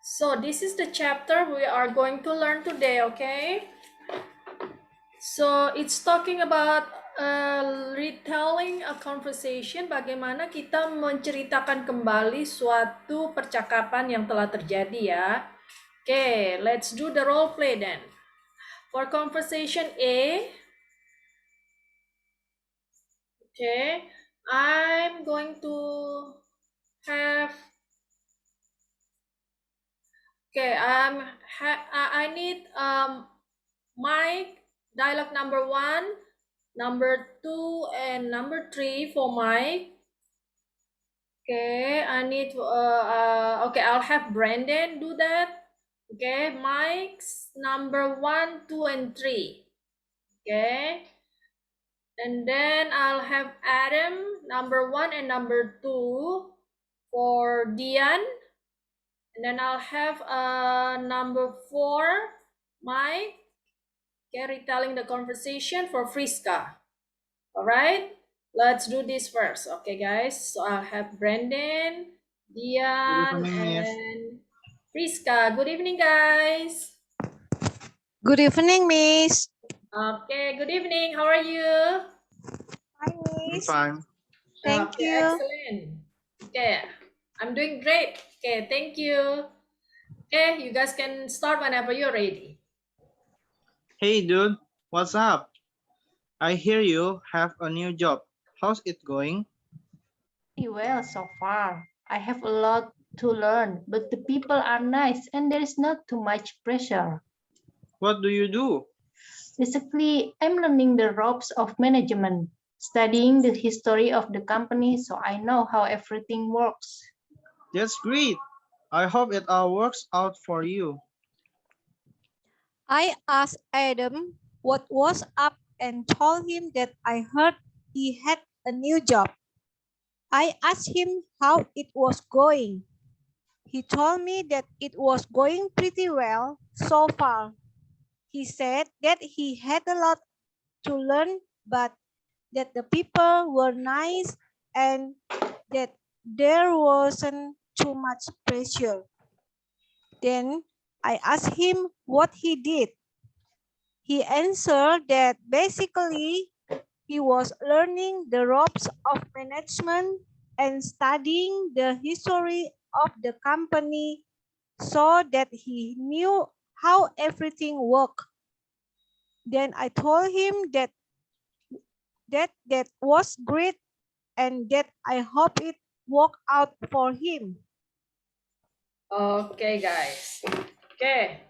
So this is the chapter we are going to learn today, okay? So it's talking about retelling a conversation, bagaimana kita menceritakan kembali suatu percakapan yang telah terjadi ya. Okay, let's do the role play then. For conversation A, okay, I'm going to have, okay, I need mic, dialogue number 1, number 2, and number 3 for mic. Okay, I need, okay, I'll have Brandon do that. Okay, mics number 1, 2, and 3. Okay, and then I'll have Adam number 1 and number 2 for Dian. And then I'll have number 4, Mike, okay, retelling the conversation for Friska. All right, let's do this first. Okay, guys. So I'll have Brandon, Dian, and Friska. Good evening, guys. Good evening, Miss. Okay, good evening. How are you? Hi, Miss. I'm fine. Thank Okay, you. excellent. Okay, I'm doing great. Okay, thank you. Okay, you guys can start whenever you're ready. Hey, dude. What's up? I hear you have a new job. How's it going? Well, so far. I have a lot to learn, but the people are nice and there is not too much pressure. What do you do? Basically, I'm learning the ropes of management, studying the history of the company so I know how everything works. That's great. I hope it all works out for you. I asked Adam what was up and told him that I heard he had a new job. I asked him how it was going. He told me that it was going pretty well so far. He said that he had a lot to learn, but that the people were nice and that there wasn't too much pressure. Then I asked him what he did. He answered that basically he was learning the ropes of management and studying the history of the company so that he knew how everything worked. Then I told him that was great and that I hope it worked out for him. Okay, guys. Okay.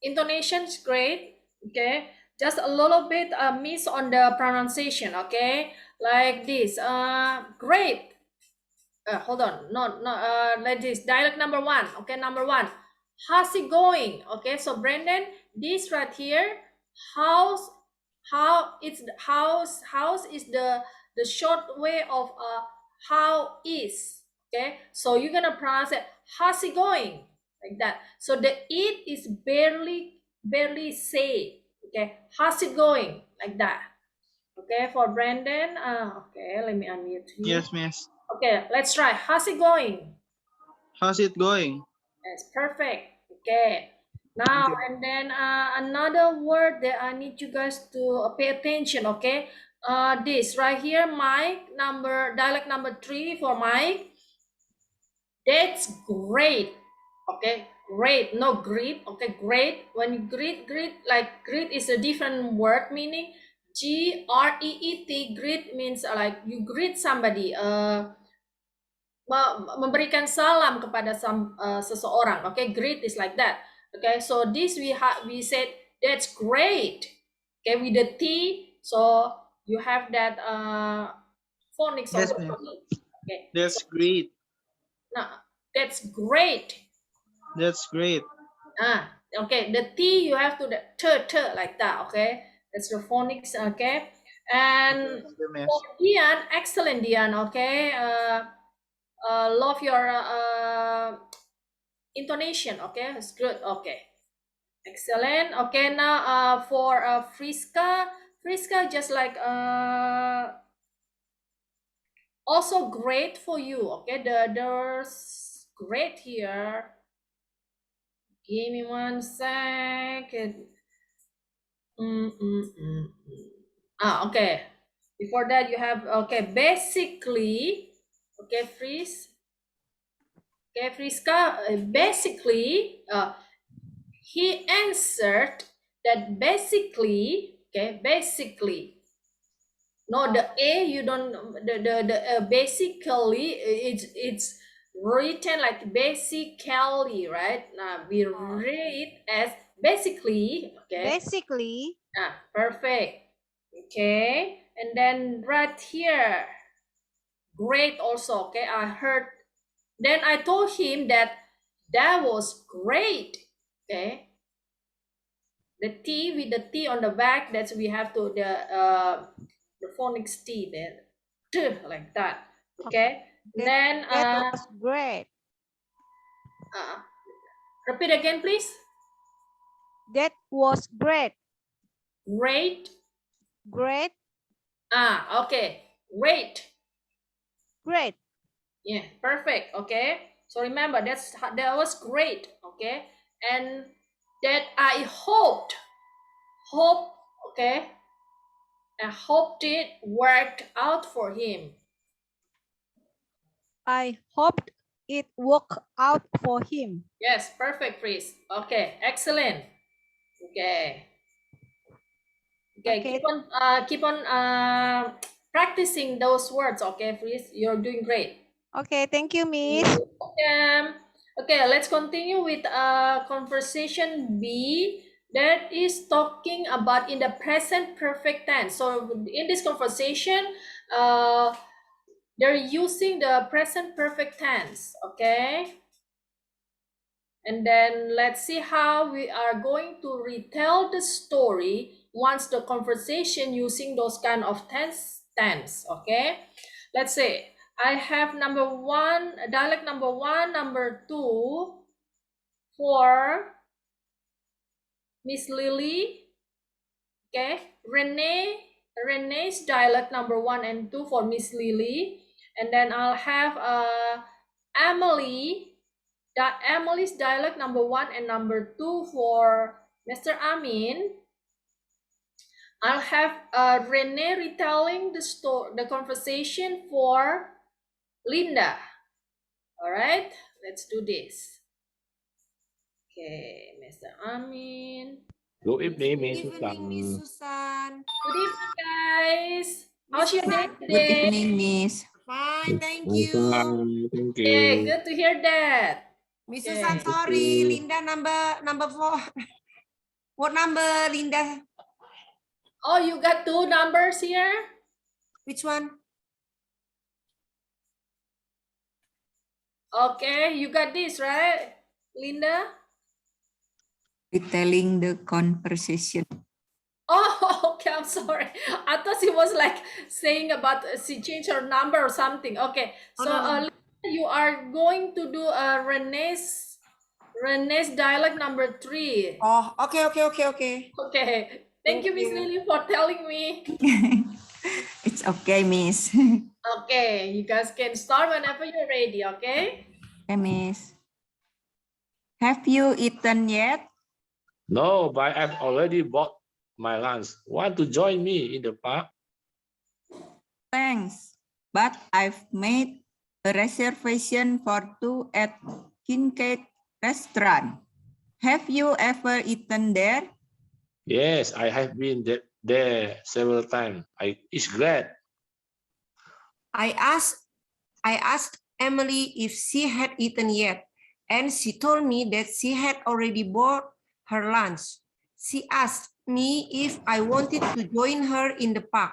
Intonation's great. Okay. Just a little bit miss on the pronunciation. Okay. Like this. Great. Hold on. No. Like this. Dialogue number 1. Okay. Number 1. How's it going? Okay. So Brandon, this right here. How's how it's house is the short way of how is. Okay, so you're gonna pronounce it how's it going, like that. So the it is barely say. Okay, how's it going, like that. Okay, for Brandon, okay, let me unmute you. Yes, miss. Okay, let's try. How's it going? How's it going? That's perfect. Okay. Now, and then another word that I need you guys to pay attention, okay? This right here, Mike, dialect number 3 for Mike. That's great. Okay, great. No greet. Okay, great. When you greet, like greet is a different word meaning. Greet. Greet means like you greet somebody. Memberikan salam kepada seseorang. Okay, greet is like that. Okay, so this we said that's great. Okay, with the T, so you have that phonics of Yes, the miss. T. Okay, That's so great. now that's great. That's great. Okay, the T you have to the t like that. Okay, that's the phonics. Okay, and Thank you, miss. for Dian, excellent Dian. Okay, love your intonation. Okay, it's good. Okay, excellent. Okay, now for Friska just like Also great for you. Okay, there's great here. Give me 1 second. Okay. Before that, you have okay. Basically, okay, freeze. Okay, Friska. Basically, he answered that basically. Okay, basically. No, the A you don't the basically it's written like basically, right? Now we read as basically. Okay. Basically, Perfect. Okay, and then right here, great also. Okay, I heard. Then I told him that was great. Okay, the T with the T on the back. That's we have to the phonics T there, like that. Okay. that, Then that was great. uh, repeat again, please. That was great. Great. Great. Okay. Great. Great. Yeah, perfect. Okay. So remember that was great. Okay. And that I hope. Okay. I hoped it worked out for him. I hoped it worked out for him. Yes, perfect, Chris. Okay, excellent. Okay. Okay, Okay. keep on practicing those words. Okay, Chris, you're doing great. Okay, thank you, Miss. Okay, let's continue with conversation B that is talking about in the present perfect tense. So in this conversation, they're using the present perfect tense. Okay. And then let's see how we are going to retell the story once the conversation using those kind of tense. Okay. Let's say I have dialect number one, number two for Miss Lily. Okay. Renee's dialect number 1 and 2 for Miss Lily. And then I'll have Emily's dialect number 1 and number 2 for Mr. Amin. I'll have Renee retelling the conversation for Linda. All right, let's do this. Okay, Mr. Amin. Good evening, Miss Good evening, Miss Susan. Susan. Good evening, guys. How's Miss your day Susan. today? Good evening, Miss. Fine, thank I'm you. fine, thank Okay, you. good to hear that. Miss Okay. Susan, sorry, Linda number 4. What number, Linda? Oh, you got 2 numbers here? Which one? Okay, you got this, right, Linda? Retelling the conversation. Oh, okay, I'm sorry. I thought she was like saying about she changed her number or something. Okay, so no. you are going to do Renee's dialogue number 3. Oh, okay. Okay, thank you, Miss Lily, for telling me. It's okay, Miss. Okay, you guys can start whenever you're ready. Okay. Okay, Miss. Have you eaten yet? No, but I've already bought my lunch. Want to join me in the park? Thanks, but I've made a reservation for 2 at Kincaid restaurant. Have you ever eaten there? Yes, I have been there several times. It's great. I asked Emily if she had eaten yet, and she told me that she had already bought her lunch. She asked me if I wanted to join her in the park,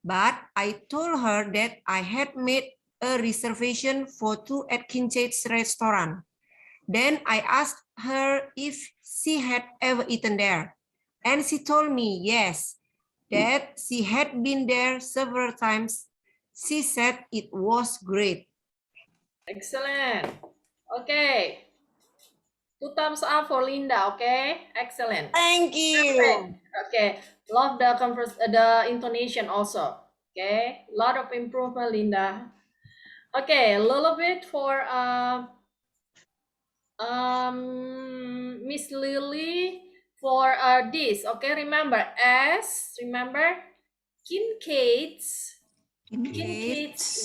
but I told her that I had made a reservation for 2 at Kincaid's restaurant. Then I asked her if she had ever eaten there, and she told me yes, that she had been there several times. She said it was great. Excellent. Okay. 2 thumbs up for Linda. Okay. Excellent. Thank you. Perfect. Okay. Love the intonation also. Okay. Lot of improvement, Linda. Okay, a little bit for Miss Lily for this. Okay, remember Kincaid's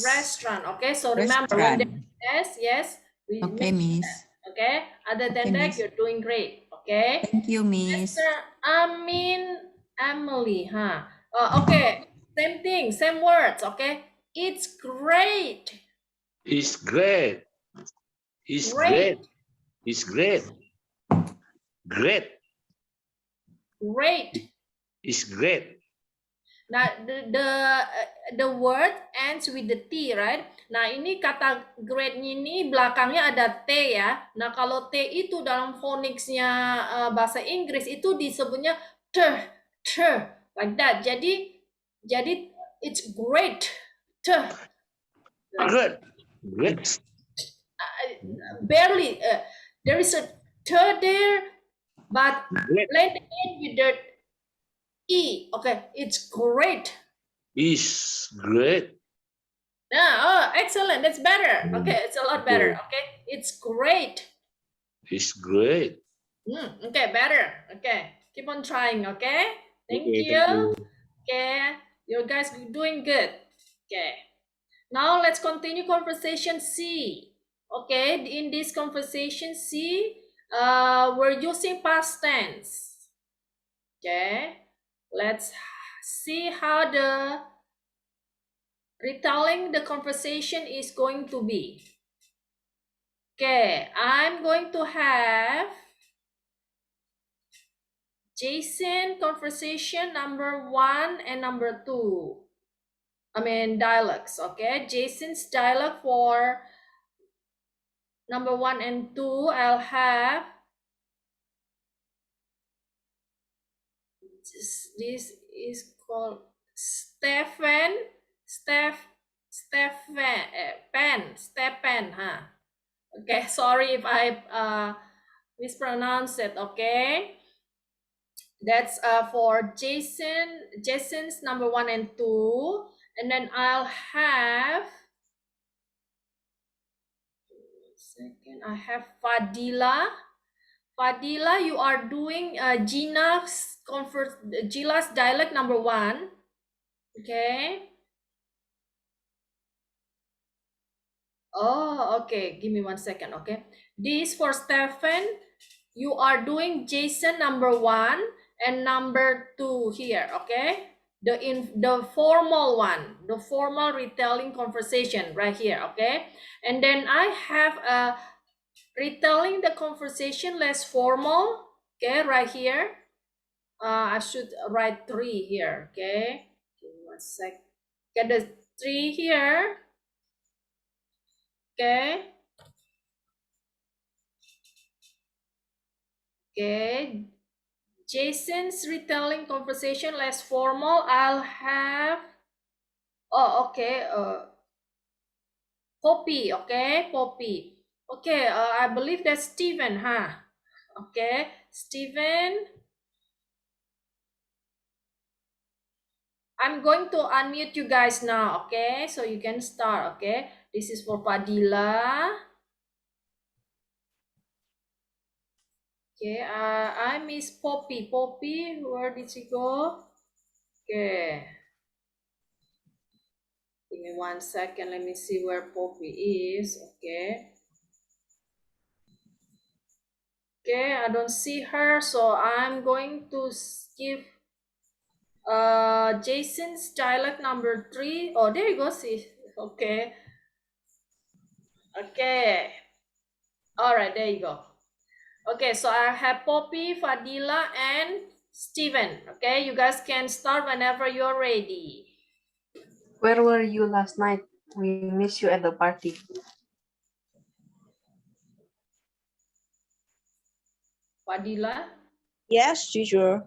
restaurant. Okay, so remember when Restaurant. there's S, yes, we Okay, mentioned Miss. that. Okay, other Okay, than that, Miss. you're doing great. Okay, Thank you, Miss. Mr. Emily, huh? Okay, same thing, same words. Okay, it's great. It's great. It's Great. great. It's great. Great. Great. It's great. Nah, the word ends with the T, right? Nah, ini kata great ini belakangnya ada T ya. Nah, kalau T itu dalam phonicsnya bahasa Inggris itu disebutnya t, like that. Jadi it's great. T. Like, Great. Great. barely there is a t there, but Great. blend in with the E. Okay, it's great. Is great. Oh, excellent. That's better. Okay, it's a lot better. Okay, it's great. It's great. Okay, better. Okay, keep on trying. Okay, thank Okay, you. thank you. Okay, you guys doing good. Okay, now let's continue conversation C. Okay, in this conversation C, we're using past tense. Okay, let's see how the retelling the conversation is going to be. Okay, I'm going to have Jason conversation number 1 and number 2. I mean dialogues, okay? Jason's dialogue for number 1 and 2, I'll have this is called Stefan, huh? Okay, sorry if I mispronounce it, okay? That's for Jason's number 1 and 2. And then I'll have, I have Fadila. Fadila, you are doing Gina's dialect number 1. Okay. Oh, okay. Give me 1 second, okay? This for Stefan, you are doing Jason number 1 and number 2 here, okay? The formal one, the formal retelling conversation right here, okay? And then I have a retelling the conversation less formal, okay, right here. I should write 3 here, okay? Give me 1 sec. Get the 3 here, okay? Okay, Jason's retelling conversation less formal. I'll have, oh, okay, Poppy, okay, Poppy. Okay, I believe that's Steven, huh? Okay, Steven. I'm going to unmute you guys now, okay? So you can start, okay? This is for Fadila. Okay, I miss Poppy. Poppy, where did she go? Okay. Give me 1 second. Let me see where Poppy is. Okay. Okay, I don't see her, so I'm going to skip Jason's dialect number 3. Oh, there you go. See, okay. Okay. All right, there you go. Okay, so I have Poppy, Fadila, and Steven. Okay, you guys can start whenever you're ready. Where were you last night? We missed you at the party. Fadila? Yes, teacher.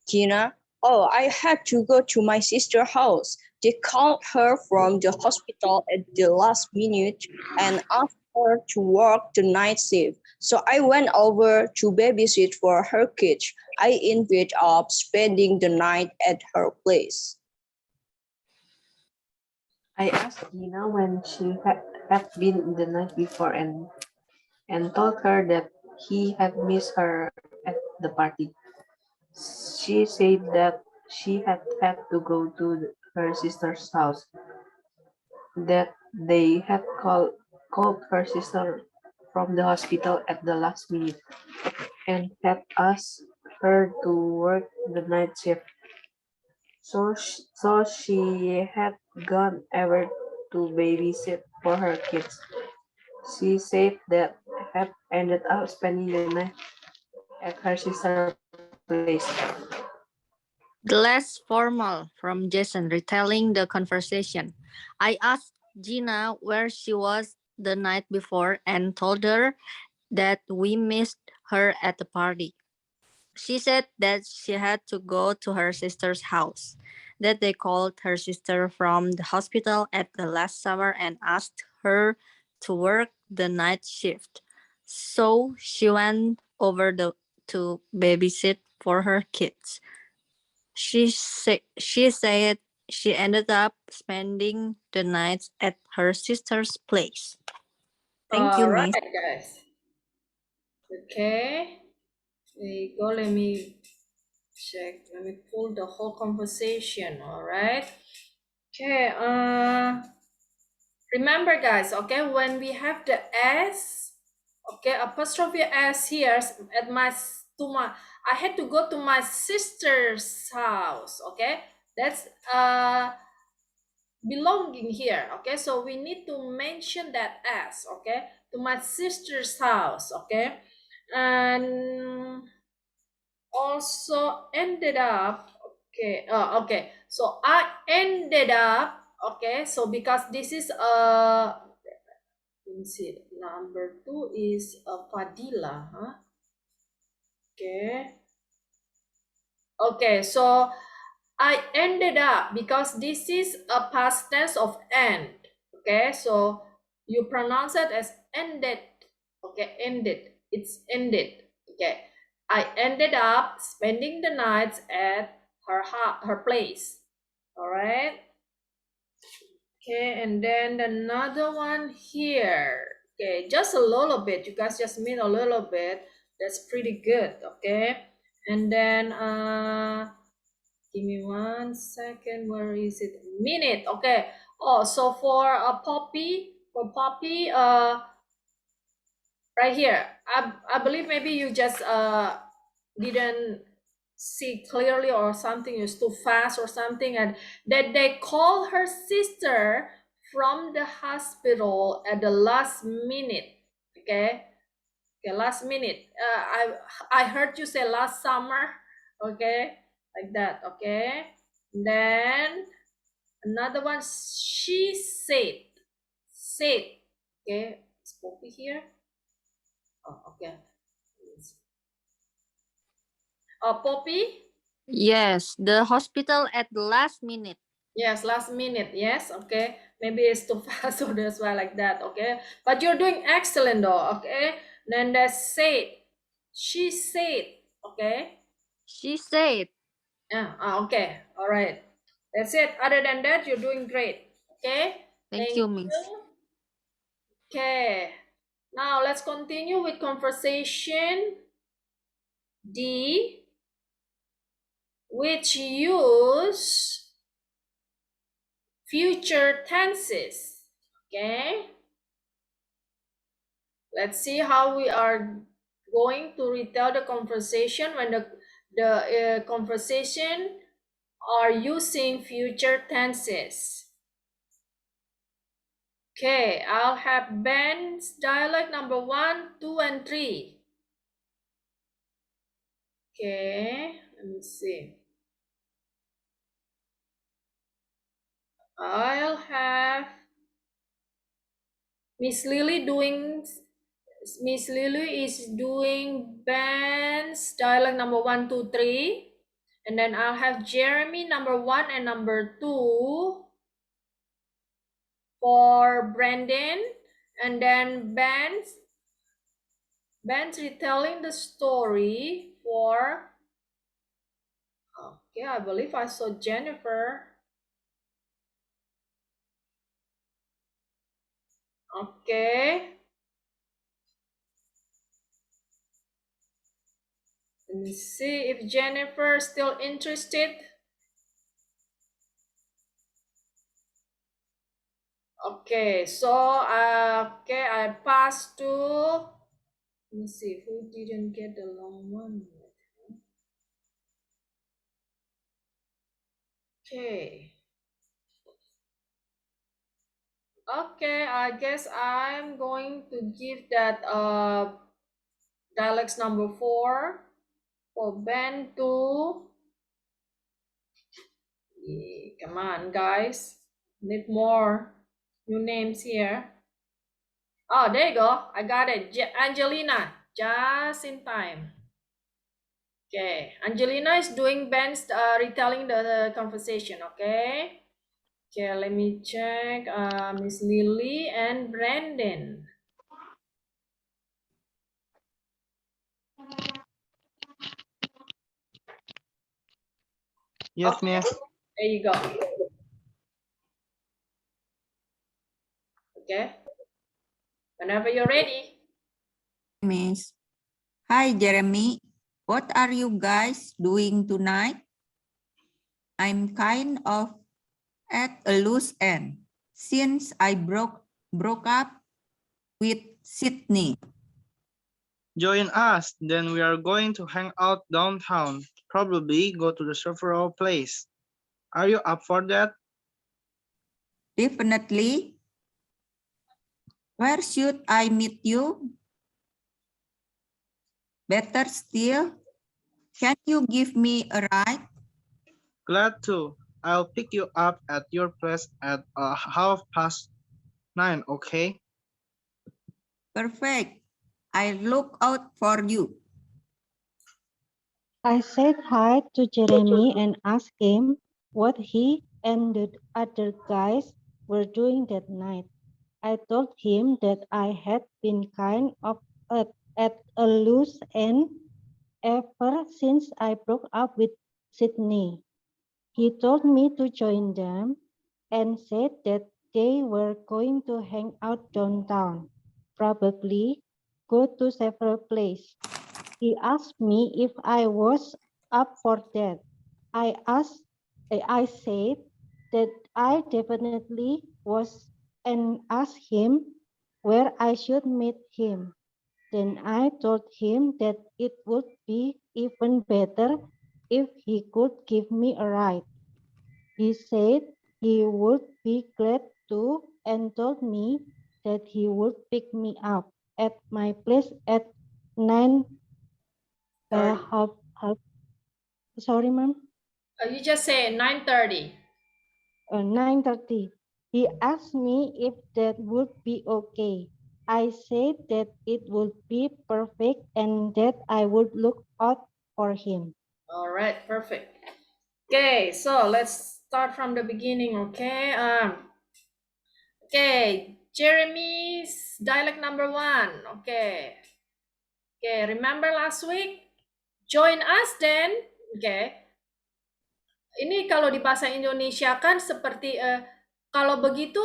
Gina, oh, I had to go to my sister's house. They called her from the hospital at the last minute and asked her to work the night shift. So I went over to babysit for her kids. I ended up spending the night at her place. I asked Gina when she had been the night before and told her that he had missed her at the party. She said that she had to go to her sister's house, that they had called her sister from the hospital at the last minute and had asked her to work the night shift. So she had gone over to babysit for her kids. She said that had ended up spending the night at her sister's place. The less formal from Jason retelling the conversation. I asked Gina where she was the night before and told her that we missed her at the party. She said that she had to go to her sister's house, that they called her sister from the hospital at the last summer and asked her to work the night shift. So she went over to babysit for her kids. She said she ended up spending the night at her sister's place. Thank you, All right, Miss. guys. Okay. There you go. Let me check. Let me pull the whole conversation. All right. Okay. Remember, guys. Okay, when we have the s, okay, apostrophe s here at I had to go to my sister's house. Okay, that's belonging here. Okay, so we need to mention that as. Okay, to my sister's house. Okay, and also ended up. Okay, okay, so I ended up. Okay, so because this is let me see, number 2 is Fadila, huh? Okay, okay, so I ended up, because this is a past tense of end. Okay, so you pronounce it as ended. Okay, ended, it's ended. Okay, I ended up spending the nights at her place. All right. Okay, and then another one here. Okay, just a little bit. You guys just mean a little bit. That's pretty good. Okay, and then give me 1 second. Where is it? Minute. Okay. Oh, so for a Poppy, right here. I believe maybe you just didn't see clearly or something is too fast or something, and that they call her sister from the hospital at the last minute. Okay, okay, last minute. I heard you say last summer. Okay, like that. Okay, then another one. She said. Okay, is Poppy here? Oh, okay. Poppy. Yes, the hospital at the last minute. Yes, last minute. Yes, okay. Maybe it's too fast, so that's why like that. Okay, but you're doing excellent though. Okay, then that said, she said. Okay. She said. Yeah. Okay. All right. That's it. Other than that, you're doing great. Okay. Thank Thank you, Miss. you. Okay. Now let's continue with conversation D, which use future tenses. Okay. Let's see how we are going to retell the conversation when the conversation are using future tenses. Okay, I'll have Ben's dialogue number 1, 2, and 3. Okay, let me see. I'll have Miss Lily is doing Ben's dialogue number 1, 2, 3. And then I'll have Jeremy number 1 and number 2 for Brandon. And then Ben's retelling the story for, okay, I believe I saw Jennifer. Okay. Let me see if Jennifer is still interested. Okay, so okay, I passed to. Let me see who didn't get the long one. Okay. Okay, I guess I'm going to give that dialects number 4 for Ben to. Come on, guys. Need more new names here. Oh, there you go. I got it. Angelina, just in time. Okay, Angelina is doing Ben's retelling the conversation. Okay. Okay, let me check. Miss Lily and Brandon. Yes, Okay, Miss. there you go. Okay, whenever you're ready. Miss. Hi, Jeremy. What are you guys doing tonight? I'm kind of at a loose end since I broke up with Sydney. Join us, then we are going to hang out downtown. Probably go to the several place. Are you up for that? Definitely. Where should I meet you? Better still, can you give me a ride? Glad to. I'll pick you up at your place at 9:30, okay? Perfect. I look out for you. I said hi to Jeremy and asked him what he and the other guys were doing that night. I told him that I had been kind of at a loose end ever since I broke up with Sydney. He told me to join them and said that they were going to hang out downtown, probably go to several places. He asked me if I was up for that. I said that I definitely was and asked him where I should meet him. Then I told him that it would be even better if he could give me a ride. He said he would be glad to and told me that he would pick me up at my place at 9 30. half sorry ma'am, You just say 9:30. 9:30. He asked me if that would be okay. I said that it would be perfect and that I would look out for him. All right, perfect. Okay, so let's start from the beginning. Okay. Okay, Jeremy's dialect number 1. Okay. Okay, remember last week? Join us then. Okay. Ini kalau di bahasa Indonesia kan seperti kalau begitu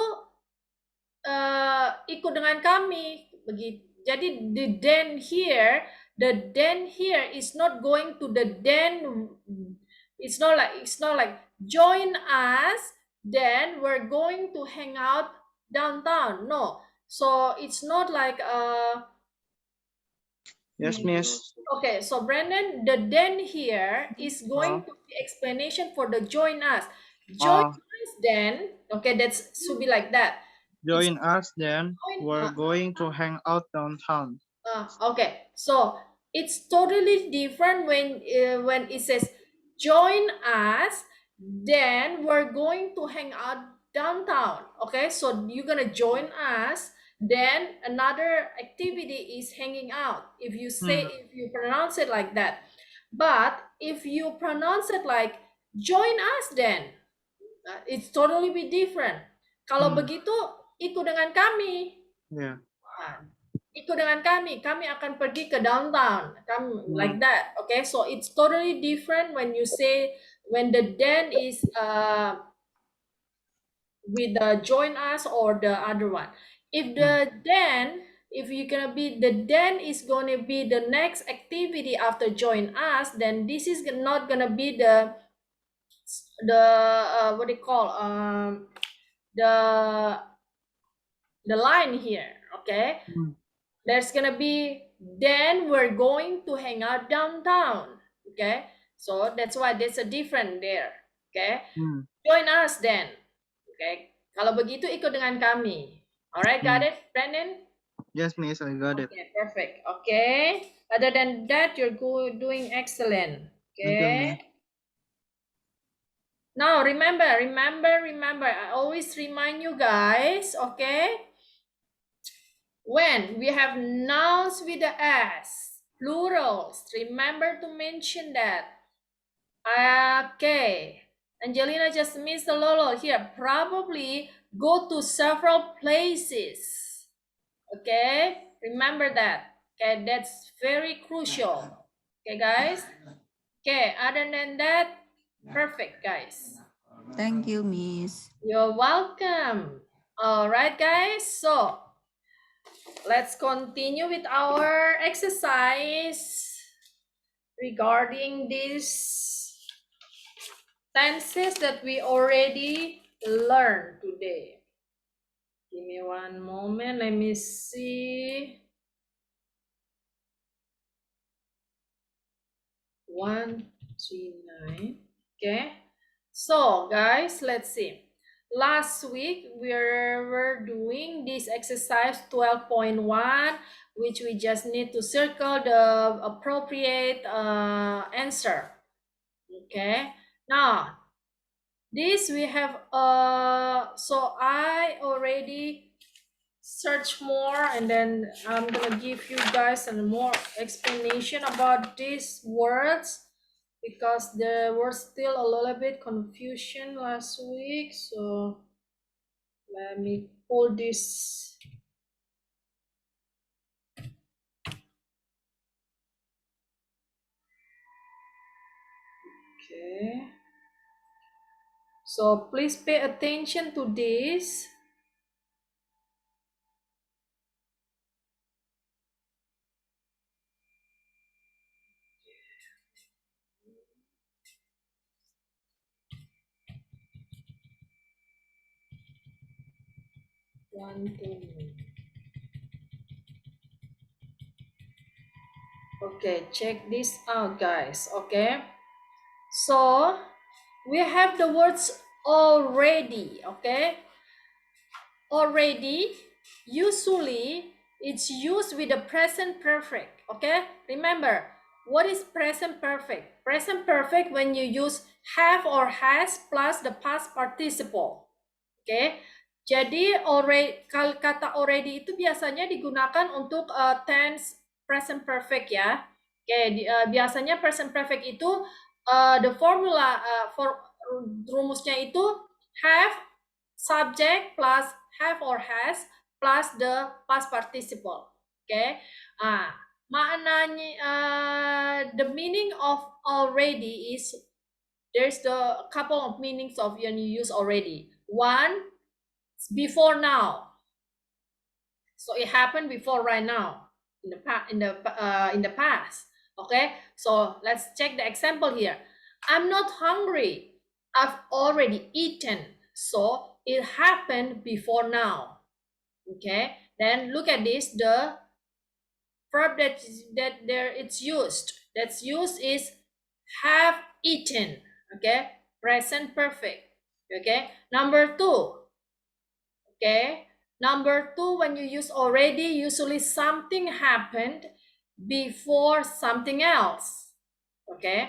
ikut dengan kami. Begitu. Jadi the den here is not going to the den. It's not like join us, then we're going to hang out downtown. No. So it's not like Yes, Miss. okay, so Brandon, the then here is going to be explanation for the join us. Join Uh, us then, okay, that's should be like that. It's Join us, then join we're us. going to hang out downtown. Okay, so it's totally different when it says join us, then we're going to hang out downtown. Okay, so you're gonna join us, then another activity is hanging out. If you pronounce it like that, but if you pronounce it like join us, then it's totally be different. Kalau begitu ikut dengan kami. Yeah. Ikut dengan kami akan pergi ke downtown, like that. Okay, so it's totally different when you say when the then is with the join us or the other one. If the then, if you're gonna be the then is gonna be the next activity after join us, then this is not gonna be the what do you call the line here. Okay, there's gonna be then we're going to hang out downtown. Okay, so that's why there's a different there. Okay, join us then. Okay, kalau begitu ikut dengan kami. Alright, got it, Brandon? Yes, Miss, I got it. Okay, perfect. Okay. Other than that, you're doing excellent. Thank you, Miss. Okay. Now remember. I always remind you guys. Okay. When we have nouns with the s, plurals, remember to mention that. Okay. Angelina just missed a little here. Probably go to several places. Okay. Remember that. Okay, that's very crucial. Okay, guys. Okay, other than that, perfect, guys. Thank you, Miss. You're welcome. All right, guys. So let's continue with our exercise regarding these tenses that we already learned today. Give me one moment. Let me see. 139. Okay, so guys, let's see. Last week we were doing this exercise 12.1, which we just need to circle the appropriate answer. Okay, now this we have so I already search more, and then I'm gonna give you guys some more explanation about these words, because there was still a little bit confusion last week. So let me pull this. Okay, so please pay attention to this. Okay, check this out, guys. Okay, so we have the words already. Okay, already usually it's used with the present perfect. Okay, remember what is present perfect? Present perfect when you use have or has plus the past participle. Oke, jadi kata already itu biasanya digunakan untuk tense present perfect ya. Oke, biasanya present perfect itu the formula rumusnya itu have subject plus have or has plus the past participle. Oke, maknanya the meaning of already is there's the couple of meanings of when you use already. One, before now, so it happened before right now in the past. Okay, so let's check the example here. I'm not hungry. I've already eaten, so it happened before now. Okay, then look at this. The verb that there it's used. That's used is have eaten. Okay, present perfect. Okay, number two. Okay, number two, when you use already, usually something happened before something else. Okay,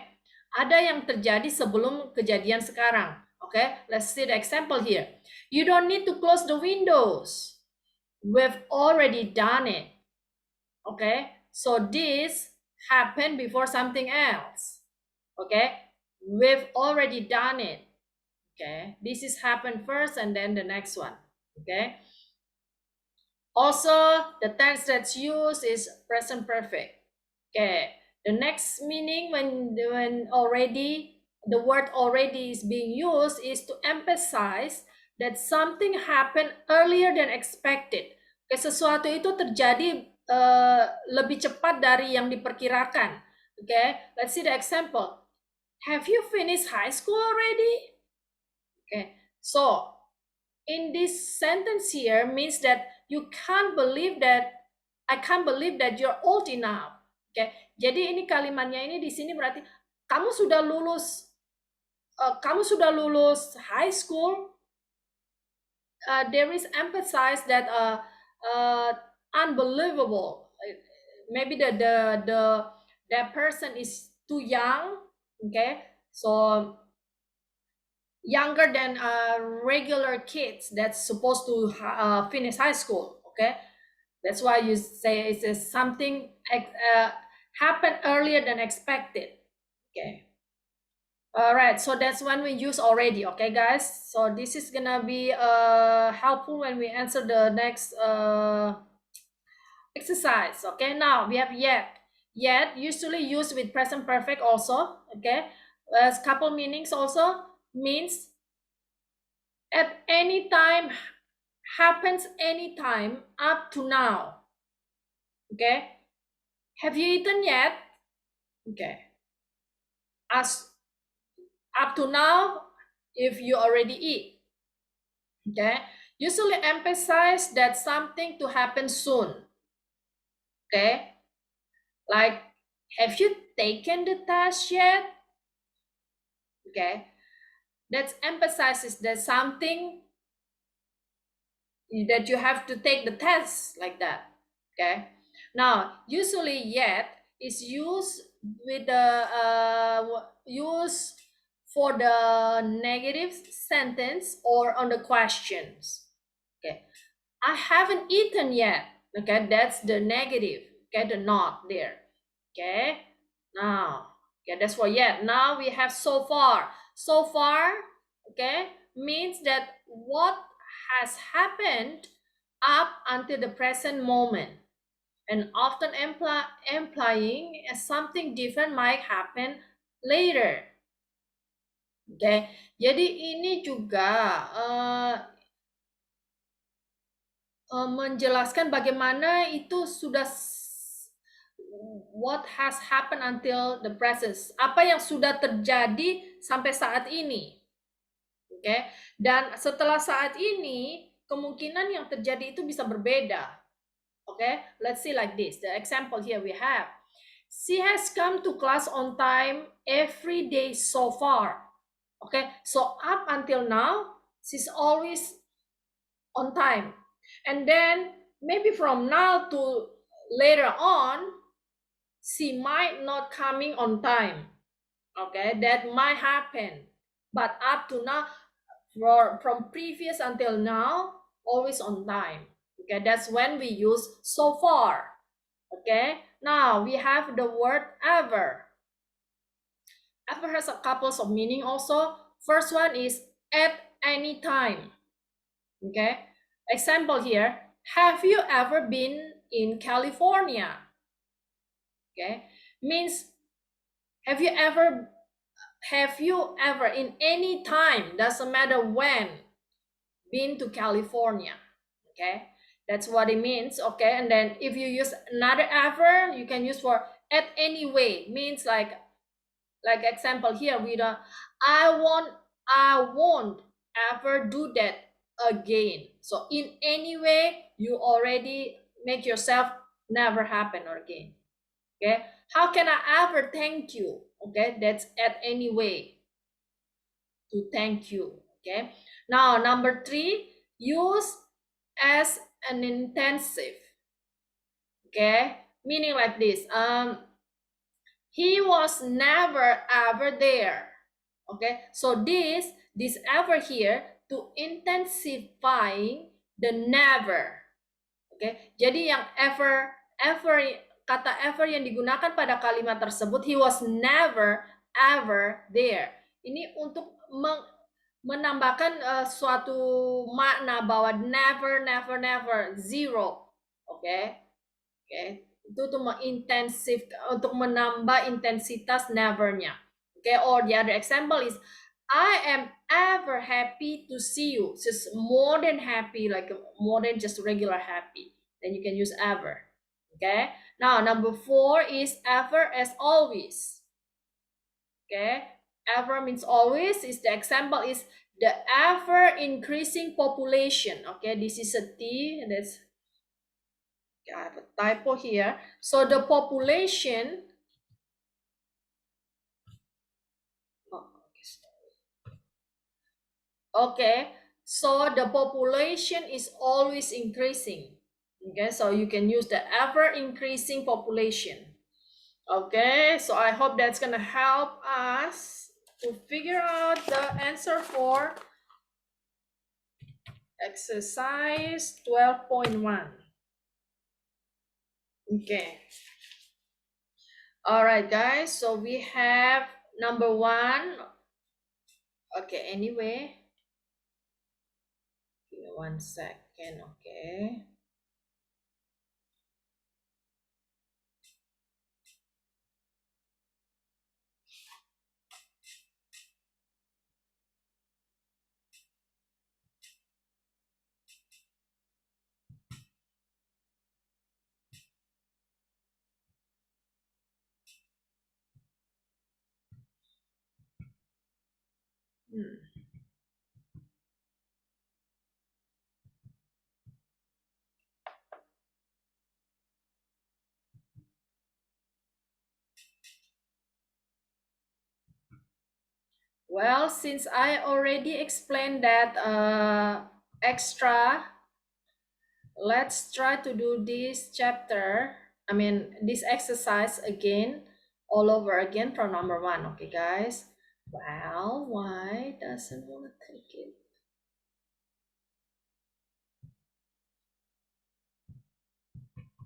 ada yang terjadi sebelum kejadian sekarang. Okay, let's see the example here. You don't need to close the windows. We've already done it. Okay, so this happened before something else. Okay, we've already done it. Okay, this is happened first and then the next one. Okay, also the tense that's used is present perfect. Okay, the next meaning when already the word already is being used is to emphasize that something happened earlier than expected. Sesuatu itu terjadi lebih cepat dari yang diperkirakan. Okay, let's see the example. Have you finished high school already? Okay, so in this sentence here means that you can't believe that I can't believe that you're old enough. Okay, jadi ini kalimatnya ini di sini berarti kamu sudah lulus high school. There is emphasize that unbelievable. Maybe that person is too young. Okay, so younger than regular kids that's supposed to finish high school. Okay, that's why you say it's something happened earlier than expected. Okay. All right, so that's when we use already. Okay, guys. So this is gonna be helpful when we answer the next exercise. Okay, now we have yet. Yet usually used with present perfect also. Okay, a couple meanings also means at any time, happens anytime up to now. Okay, have you eaten yet? Okay, as up to now, if you already eat. Okay, usually emphasize that something to happen soon. Okay, like, have you taken the test yet? Okay, that emphasizes that something that you have to take the test, like that. Okay, now usually yet is used with the use for the negative sentence or on the questions. Okay, I haven't eaten yet. Okay, that's the negative. Okay, the not there. Okay, now, okay, that's for yet. Now we have so far. So far, okay, means that what has happened up until the present moment, and often implying something different might happen later. Okay, jadi ini juga menjelaskan bagaimana itu sudah what has happened until the present, apa yang sudah terjadi sampai saat ini. Oke, dan setelah saat ini kemungkinan yang terjadi itu bisa berbeda. Oke, let's see like this. The example here we have, she has come to class on time every day so far. Okay, so up until now she's always on time, and then maybe from now to later on she might not coming on time. Okay, that might happen, but up to now, from previous until now, always on time. Okay, that's when we use so far. Okay, now we have the word ever. Ever has a couple of meaning also. First one is at any time. Okay, example here, have you ever been in California? Okay, means have you ever in any time, doesn't matter when, been to California? Okay, that's what it means. Okay, and then if you use another ever, you can use for at any way, means like example here, we don't, I won't ever do that again. So in any way, you already make yourself never happen again. Okay, how can I ever thank you? Okay, that's at any way, to thank you. Okay, now number 3, use as an intensive. Okay, meaning like this, he was never ever there. Okay, so this ever here to intensifying the never. Okay, jadi yang ever kata ever yang digunakan pada kalimat tersebut, he was never ever there. Ini untuk menambahkan suatu makna bahwa never, zero. Okay, itu untuk menambah intensitas never-nya. Okay, or the other example is, I am ever happy to see you. Just more than happy, like more than just regular happy. Then you can use ever. Okay. Now number 4 is ever as always. Okay. Ever means always. Is the example is the ever increasing population. Okay. This is a T. And that's, I have a typo here. So the population. Okay, so the population is always increasing. Okay, so you can use the ever increasing population. Okay, so I hope that's gonna help us to figure out the answer for exercise 12.1. Okay. All right, guys, so we have number 1. Okay, anyway. Give me 1 second, okay. Well, since I already explained that extra, let's try to do this chapter, this exercise again, all over again from number 1, okay guys? Well, why doesn't want to take it?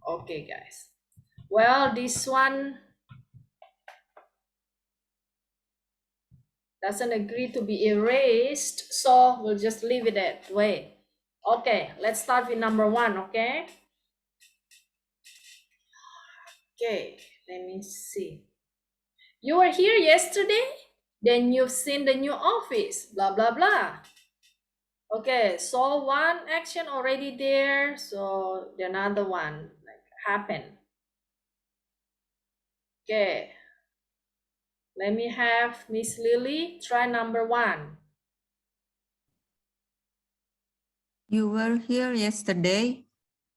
Okay guys, well, this one doesn't agree to be erased, so we'll just leave it that way. Okay, let's start with number 1, okay? Okay, let me see. You were here yesterday? Then you've seen the new office, blah, blah, blah. Okay, so one action already there, so the another one like happened. Okay, let me have Miss Lily try number 1. You were here yesterday,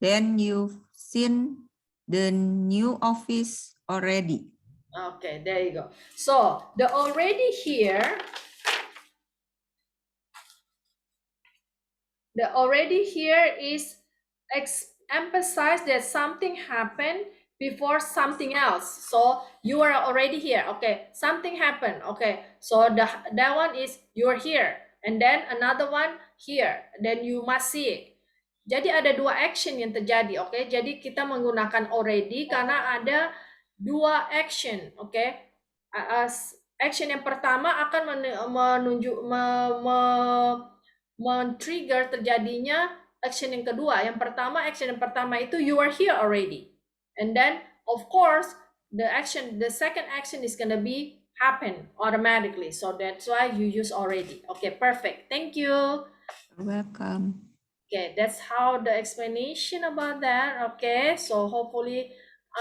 then you've seen the new office already. Okay, there you go. So the already here, is emphasize that something happened before something else. So you are already here. Okay, something happened. Okay, so that one is you're here, and then another one here. Then you must see it. Jadi ada 2 action yang terjadi. Oke, jadi kita menggunakan already karena ada 2 action. Oke, action yang pertama akan men-trigger terjadinya action yang kedua. Action yang pertama itu you are here already. And then of course the second action is gonna be happen automatically. So that's why you use already. Okay, perfect. Thank you. You're welcome. Okay, that's how the explanation about that. Okay, so hopefully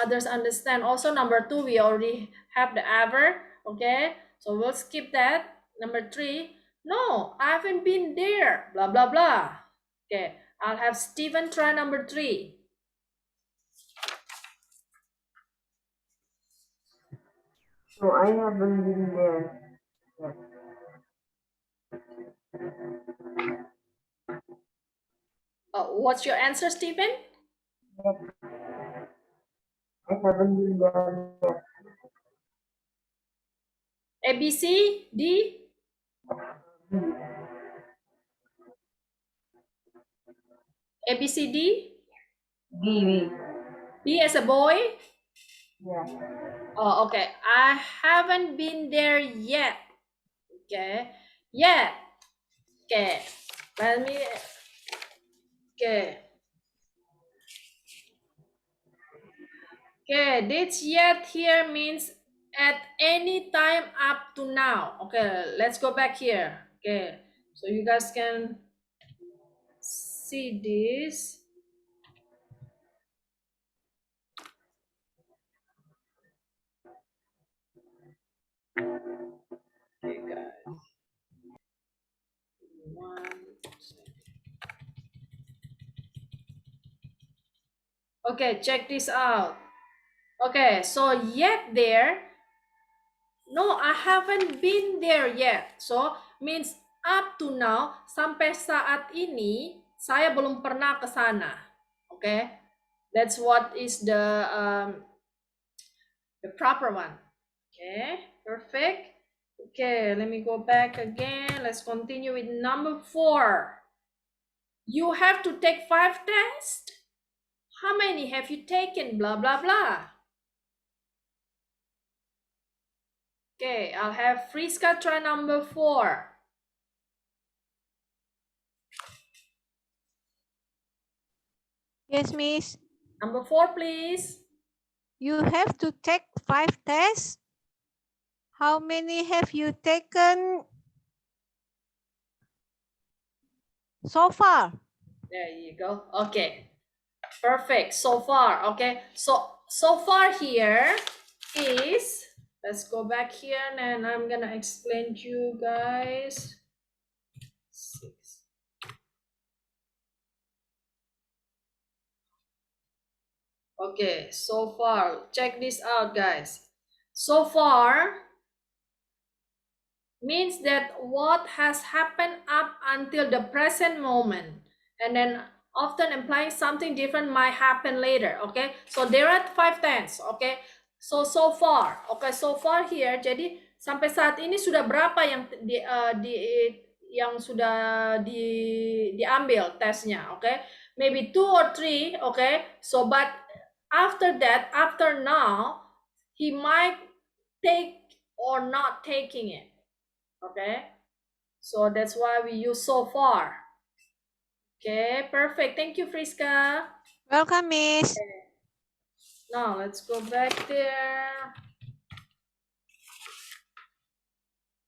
others understand. Also number 2, we already have the ever. Okay, so we'll skip that. Number 3, no, I haven't been there, blah, blah, blah. Okay, I'll have Stephen try number 3. No, I haven't been there yet. What's your answer, Stephen? I haven't been there yet. A, B, C, D? A, B, C, D? B. B as a boy? Yeah. Oh, okay. I haven't been there yet. Okay. Yet. Okay. Let me. Okay. Okay. This yet here means at any time up to now. Okay. Let's go back here. Okay, so you guys can see this. Okay, guys. Okay, check this out. Okay, so yet there. No, I haven't been there yet. So means up to now, sampai saat ini saya belum pernah ke sana. Okay, that's what is the proper one. Okay, perfect. Okay, let me go back again. Let's continue with number 4. You have to take 5 tests. How many have you taken? Blah, blah, blah. Okay, I'll have Friska try number 4. Yes, Miss. Number 4, please. You have to take 5 tests. How many have you taken so far? There you go. Okay, perfect. So far, okay. So far here is, let's go back here and I'm gonna explain to you guys. 6. Okay, so far, check this out, guys. So far means that what has happened up until the present moment, and then often implying something different might happen later. Okay, so there are 5 tense. Okay, so far, okay, so far here, jadi sampai saat ini sudah berapa yang yang sudah diambil tesnya. Okay, maybe 2 or 3. Okay, so but after that, after now, he might take or not taking it. Okay, so that's why we use so far. Okay, perfect. Thank you, Friska. Welcome, Miss. Now let's go back there.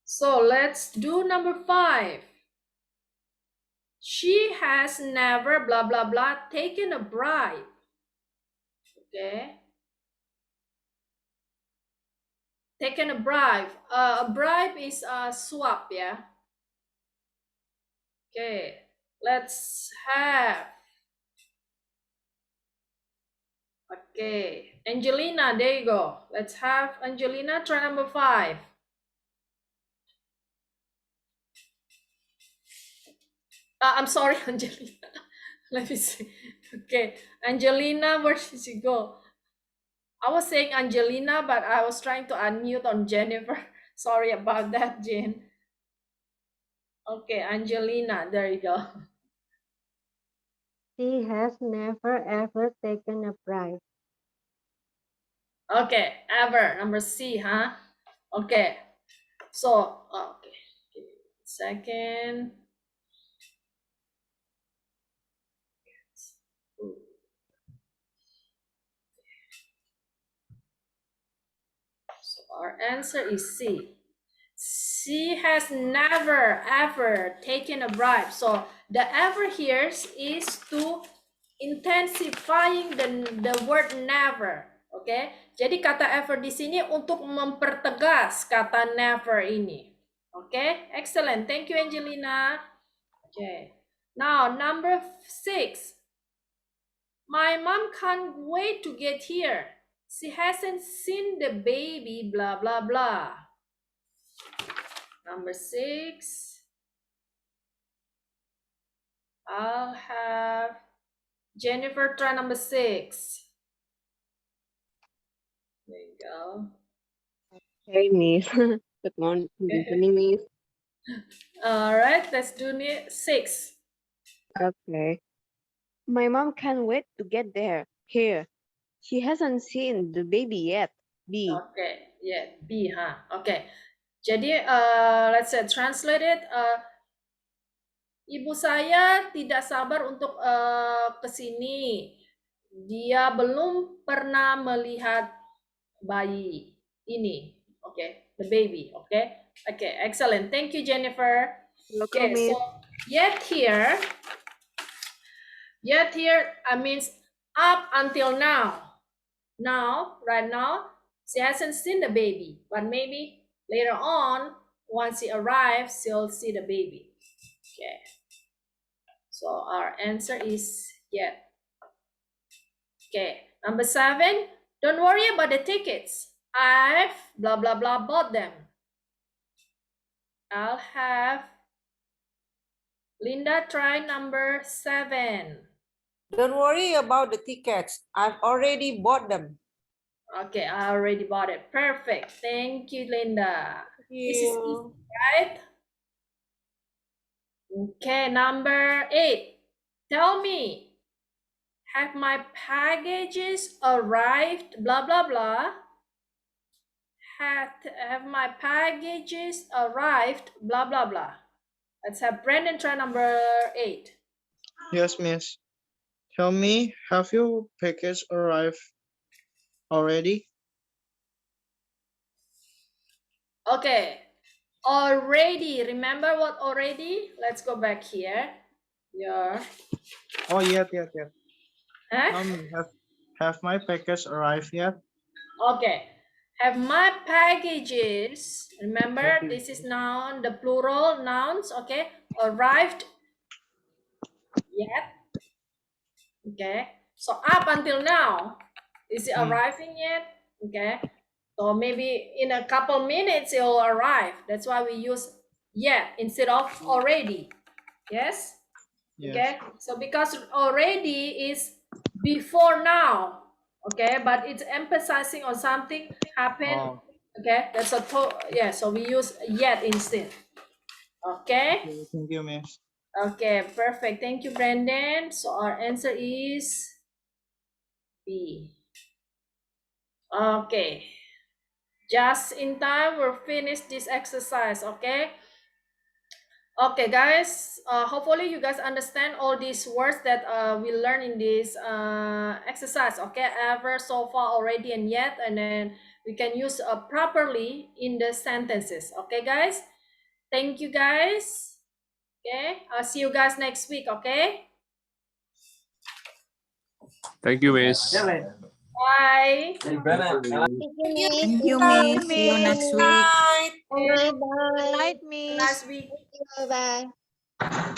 So let's do number 5. She has never blah blah blah taken a bribe. Okay, taken a bribe. A bribe is a swap, yeah. Okay, let's have. Okay, Angelina, there you go. Let's have Angelina try number 5. I'm sorry, Angelina. Let me see. Okay, Angelina, where did she go? I was saying Angelina, but I was trying to unmute on Jennifer. Sorry about that, Jen. Okay, Angelina, there you go. She has never ever taken a bribe. Okay, ever, number C, huh? Okay, so, okay, give me a second. So our answer is C. She has never ever taken a bribe. So the ever here is to intensifying the word never. Okay, jadi kata ever di sini untuk mempertegas kata never ini. Okay, excellent. Thank you, Angelina. Okay, now number 6. My mom can't wait to get here. She hasn't seen the baby, blah, blah, blah. Number 6. I'll have Jennifer try number 6. There you go. Hey, Miss. Good morning, good evening, Miss. All right, let's do 6. Okay. My mom can't wait to get there. Here. She hasn't seen the baby yet. B. Okay, yeah, B, huh? Okay. Jadi, let's say translate it. Ibu saya tidak sabar untuk ke sini. Dia belum pernah melihat bayi ini. Okay, the baby. Okay, okay, excellent. Thank you, Jennifer. Welcome, Okay, so Miss. yet here means up until now. Now, right now, she hasn't seen the baby, but maybe later on, once she arrives, she'll see the baby. Okay. So our answer is yet. Okay. Number 7, don't worry about the tickets. I've blah blah blah bought them. I'll have Linda try number 7. Don't worry about the tickets. I've already bought them. Okay, I already bought it. Perfect. Thank you, Linda. Thank This is easy, you. right? Okay, number 8. Tell me, have my packages arrived? Blah, blah, blah. Have my packages arrived? Blah, blah, blah. Let's have Brandon try number 8. Yes, miss. Tell me, have your package arrived already? Okay, already. Remember what already? Let's go back here. Yeah. Oh, yet. Huh? Tell me, have my package arrived yet? Okay. Have my packages, remember this is noun, the plural nouns, okay, arrived yet. Okay, so up until now, is it arriving yet? Okay, so maybe in a couple minutes it will arrive. That's why we use yet instead of already. Yes. Yes. Okay, so because already is before now, okay, but it's emphasizing on something happened. Oh, Okay, that's a yeah, so we use yet instead. Okay. okay, thank you, miss. Okay, perfect. Thank you, Brandon. So our answer is B. Okay, just in time we'll finish this exercise. Okay. Okay, guys, hopefully you guys understand all these words that we learn in this exercise. Okay, ever, so far, already, and yet, and then we can use properly in the sentences. Okay, guys, thank you, guys. Okay, I'll see you guys next week. Okay, Thank you, Miss. bye. Thank you, Miss. See you next week. Bye. Good night, Nice Miss. week. Bye bye.